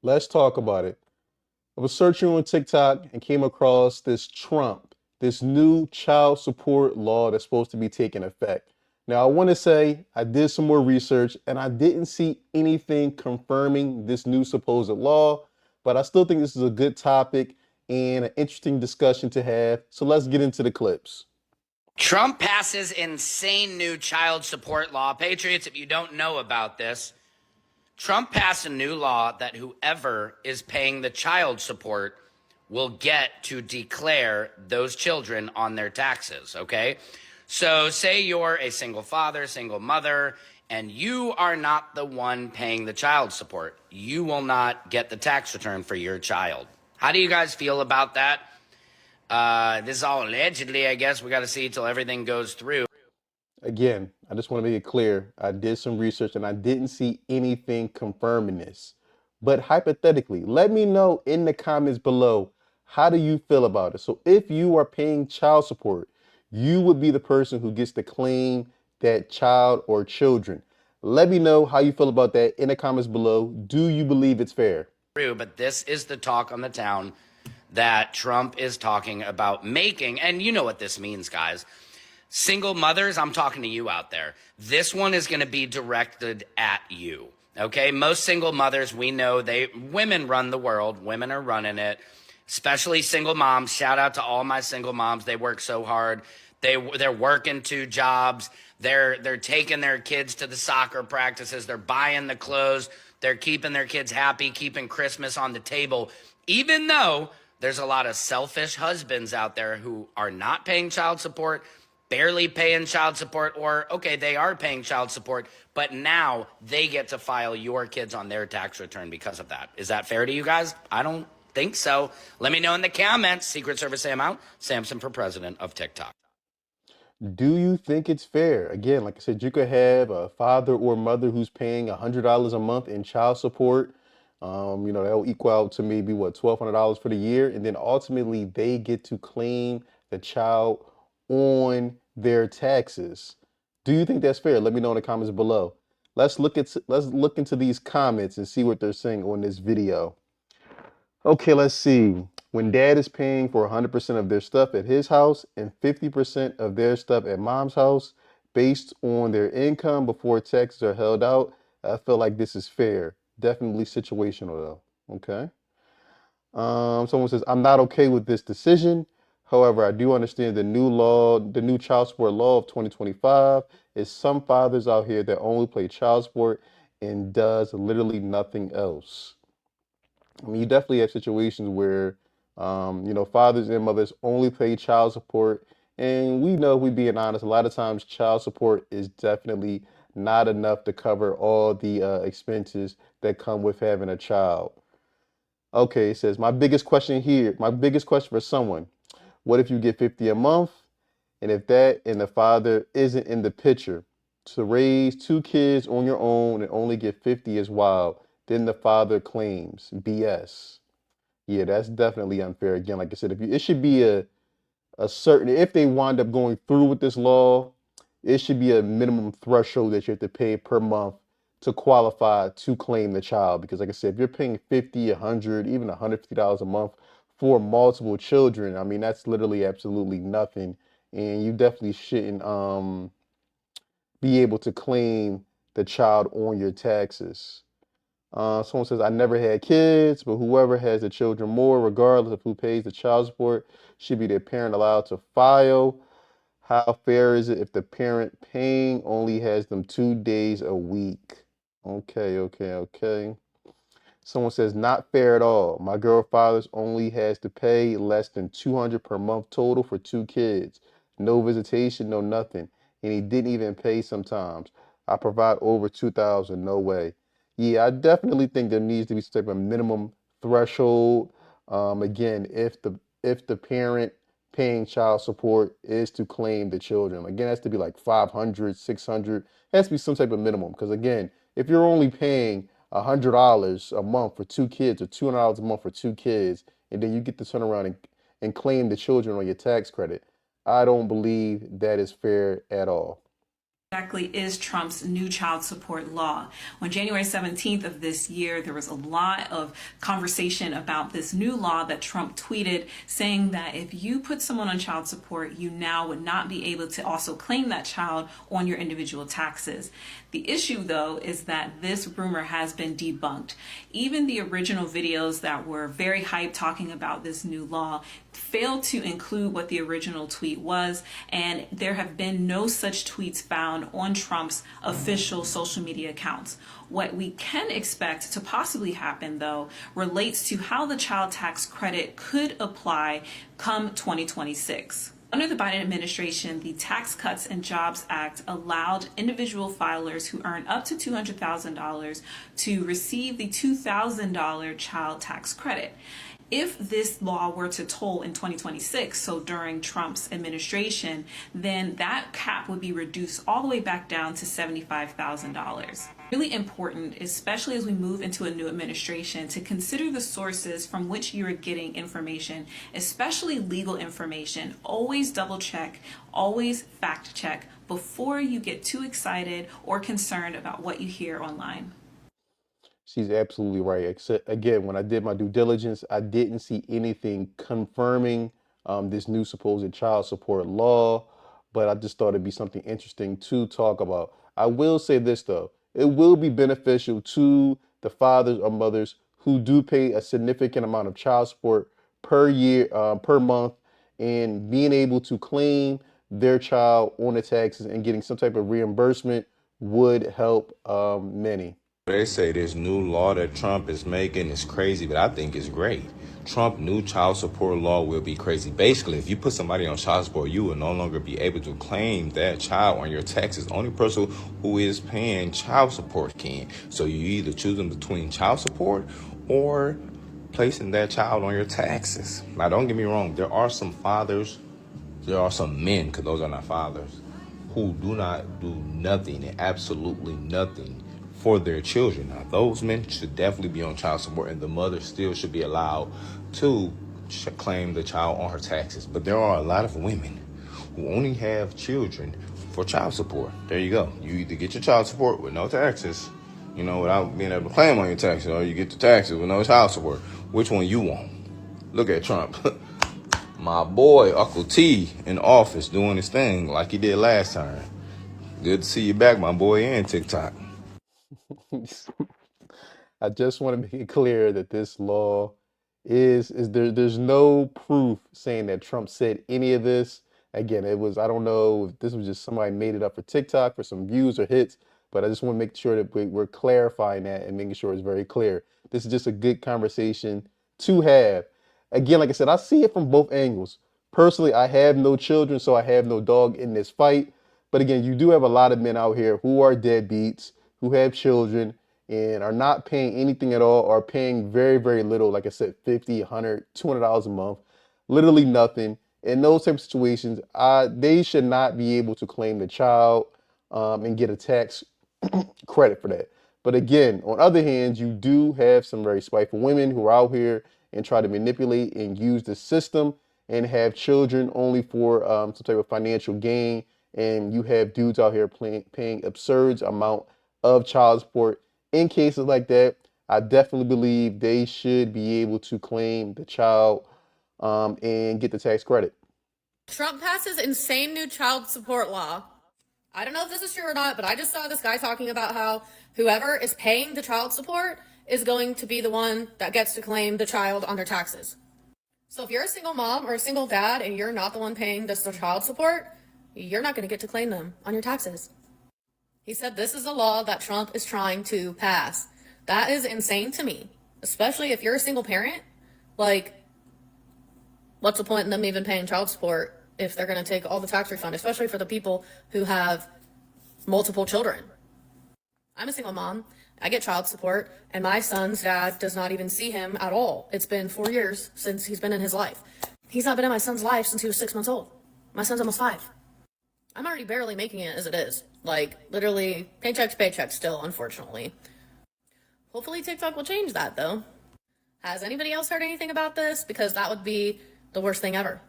Let's talk about it. I was searching on TikTok and came across this new child support law that's supposed to be taking effect. Now, I want to say I did some more research and I didn't see anything confirming this new supposed law, but I still think this is a good topic and an interesting discussion to have. So let's get into the clips. Trump passes insane new child support law. Patriots, if you don't know about this, Trump passed a new law that whoever is paying the child support will get to declare those children on their taxes, okay? So, say you're a single father, single mother, and you are not the one paying the child support. You will not get the tax return for your child. How do you guys feel about that? This is all allegedly, I guess. We got to see till everything goes through. Again, I just want to make it clear. I did some research and I didn't see anything confirming this. But hypothetically, let me know in the comments below, how do you feel about it? So if you are paying child support, you would be the person who gets to claim that child or children. Let me know how you feel about that in the comments below. Do you believe it's fair? But this is the talk on the town that Trump is talking about making. And you know what this means, guys. Single mothers, I'm talking to you out there. This one is going to be directed at you. Okay? Most single mothers, we know women run the world. Women are running it, especially single moms. Shout out to all my single moms. They work so hard. They're working two jobs. They're taking their kids to the soccer practices. They're buying the clothes. They're keeping their kids happy, keeping Christmas on the table, even though there's a lot of selfish husbands out there who are not paying child support, barely paying child support, or okay, they are paying child support, but now they get to file your kids on their tax return because of that. Is that fair to you guys? I don't think so. Let me know in the comments. Secret Service Sam out. Samson for president of TikTok. Do you think it's fair? Again, like I said, you could have a father or mother who's paying $100 a month in child support. That'll equal out to maybe what, $1,200 for the year, and then ultimately they get to claim the child on their taxes. Do you think that's fair? Let me know in the comments below. Let's look into these comments and see what they're saying on this video. Okay, let's see. When dad is paying for 100% of their stuff at his house and 50% of their stuff at mom's house based on their income before taxes are held out, I feel like this is fair. Definitely situational though. Okay. Someone says, I'm not okay with this decision. However, I do understand the new child support law of 2025 is some fathers out here that only play child support and does literally nothing else. I mean, you definitely have situations where, fathers and mothers only pay child support. And we know, if we being honest, a lot of times child support is definitely not enough to cover all the expenses that come with having a child. Okay, it says, my biggest question for someone, what if you get 50 a month? And if that and the father isn't in the picture, to raise two kids on your own and only get 50 is wild. Then the father claims BS. Yeah, that's definitely unfair. Again, like I said, it should be a certain, if they wind up going through with this law, it should be a minimum threshold that you have to pay per month to qualify to claim the child. Because like I said, if you're paying 50, 100, even $150 a month for multiple children, I mean, that's literally absolutely nothing. And you definitely shouldn't be able to claim the child on your taxes. Someone says, I never had kids, but whoever has the children more, regardless of who pays the child support, should be the parent allowed to file. How fair is it if the parent paying only has them 2 days a week? Okay, okay, okay. Someone says, not fair at all. My girl father's only has to pay less than 200 per month total for two kids. No visitation, no nothing. And he didn't even pay sometimes. I provide over 2,000, no way. Yeah, I definitely think there needs to be some type of minimum threshold. Again, if the parent paying child support is to claim the children, again, it has to be like 500, 600. It has to be some type of minimum. Because again, if you're only paying $100 a month for two kids or $200 a month for two kids, and then you get to turn around and claim the children on your tax credit, I don't believe that is fair at all. exactly is Trump's new child support law. On January 17th of this year, there was a lot of conversation about this new law that Trump tweeted saying that if you put someone on child support, you now would not be able to also claim that child on your individual taxes. The issue, though, is that this rumor has been debunked. Even the original videos that were very hyped talking about this new law failed to include what the original tweet was, and there have been no such tweets found on Trump's official social media accounts. What we can expect to possibly happen, though, relates to how the child tax credit could apply come 2026. Under the Biden administration, the Tax Cuts and Jobs Act allowed individual filers who earn up to $200,000 to receive the $2,000 child tax credit. If this law were to toll in 2026, so during Trump's administration, then that cap would be reduced all the way back down to $75,000. Really important, especially as we move into a new administration, to consider the sources from which you are getting information, especially legal information. Always double check, always fact check before you get too excited or concerned about what you hear online. She's absolutely right. Except again, when I did my due diligence, I didn't see anything confirming this new supposed child support law, but I just thought it'd be something interesting to talk about. I will say this though, it will be beneficial to the fathers or mothers who do pay a significant amount of child support per year, per month, and being able to claim their child on the taxes and getting some type of reimbursement would help many. They say this new law that Trump is making is crazy, but I think it's great. Trump new child support law will be crazy. Basically, if you put somebody on child support, you will no longer be able to claim that child on your taxes. Only person who is paying child support can. So you either choosing between child support or placing that child on your taxes. Now, don't get me wrong. There are some fathers, there are some men, because those are not fathers, who do not do nothing and absolutely nothing for their children. Now, those men should definitely be on child support, and the mother still should be allowed to claim the child on her taxes. But there are a lot of women who only have children for child support. There you go. You either get your child support with no taxes, without being able to claim on your taxes, or you get the taxes with no child support. Which one you want? Look at Trump. My boy, Uncle T, in office doing his thing like he did last time. Good to see you back, my boy, and TikTok. I just want to make it clear that this law is there's no proof saying that Trump said any of this. Again, it was, I don't know if this was just somebody made it up for TikTok for some views or hits, but I just want to make sure that we're clarifying that and making sure it's very clear. This is just a good conversation to have. Again, like I said, I see it from both angles. Personally, I have no children, so I have no dog in this fight. But again, you do have a lot of men out here who are deadbeats, who have children and are not paying anything at all, or paying very, very little, like I said, 50, 100, $200 a month, literally nothing. In those type of situations, they should not be able to claim the child and get a tax credit for that. But again, on other hands, you do have some very spiteful women who are out here and try to manipulate and use the system and have children only for some type of financial gain. And you have dudes out here paying absurd amount of child support. In cases like that, I definitely believe they should be able to claim the child and get the tax credit. Trump passes insane new child support law. I don't know if this is true or not, but I just saw this guy talking about how whoever is paying the child support is going to be the one that gets to claim the child on their taxes. So if you're a single mom or a single dad and you're not the one paying the child support, you're not going to get to claim them on your taxes. He said this is a law that Trump is trying to pass. That is insane to me, especially if you're a single parent. Like, what's the point in them even paying child support if they're going to take all the tax refund, especially for the people who have multiple children? I'm a single mom. I get child support, and my son's dad does not even see him at all. It's been 4 years since he's been in his life. He's not been in my son's life since he was 6 months old. My son's almost 5. I'm already barely making it as it is. Like, literally, paycheck to paycheck still, unfortunately. Hopefully TikTok will change that, though. Has anybody else heard anything about this? Because that would be the worst thing ever.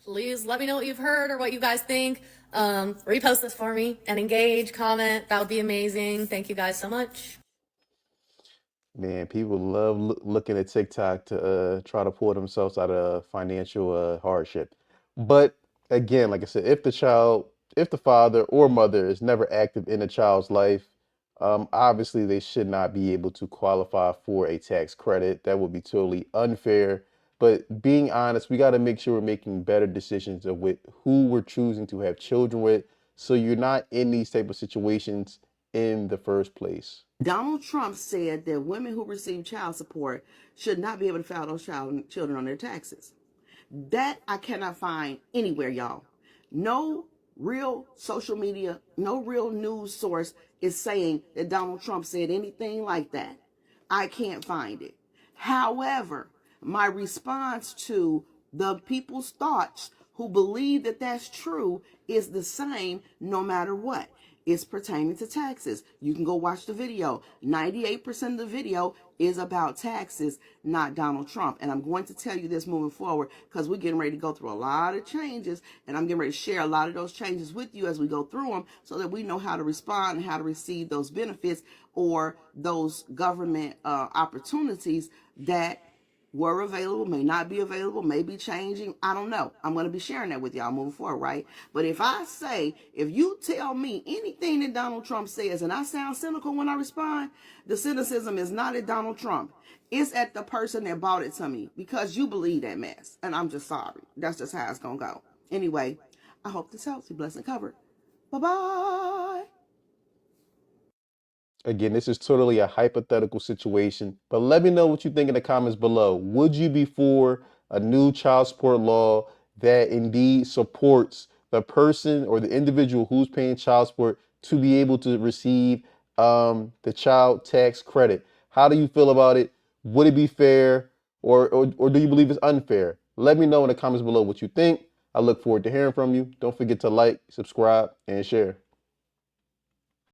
Please let me know what you've heard or what you guys think. Repost this for me and engage, comment. That would be amazing. Thank you guys so much. Man, people love looking at TikTok to try to pull themselves out of financial hardship. But again, like I said, if the father or mother is never active in a child's life, obviously they should not be able to qualify for a tax credit. That would be totally unfair. But being honest, we got to make sure we're making better decisions of with who we're choosing to have children with, so you're not in these type of situations in the first place. Donald Trump said that women who receive child support should not be able to file those children on their taxes. That I cannot find anywhere, y'all. No real social media, no real news source is saying that Donald Trump said anything like that. I can't find it. However, my response to the people's thoughts who believe that that's true is the same no matter what. It's pertaining to taxes. You can go watch the video. 98% of the video is about taxes, not Donald Trump. And I'm going to tell you this moving forward because we're getting ready to go through a lot of changes, and I'm getting ready to share a lot of those changes with you as we go through them so that we know how to respond and how to receive those benefits or those government opportunities that were available, may not be available, may be changing. I don't know. I'm going to be sharing that with y'all moving forward, right? But if you tell me anything that Donald Trump says and I sound cynical when I respond, the cynicism is not at Donald Trump. It's at the person that bought it to me because you believe that mess. And I'm just sorry. That's just how it's going to go. Anyway, I hope this helps you. Blessed and covered. Bye-bye. Again, this is totally a hypothetical situation, but let me know what you think in the comments below. Would you be for a new child support law that indeed supports the person or the individual who's paying child support to be able to receive the child tax credit? How do you feel about it? Would it be fair, or do you believe it's unfair? Let me know in the comments below what you think. I look forward to hearing from you. Don't forget to like, subscribe, and share.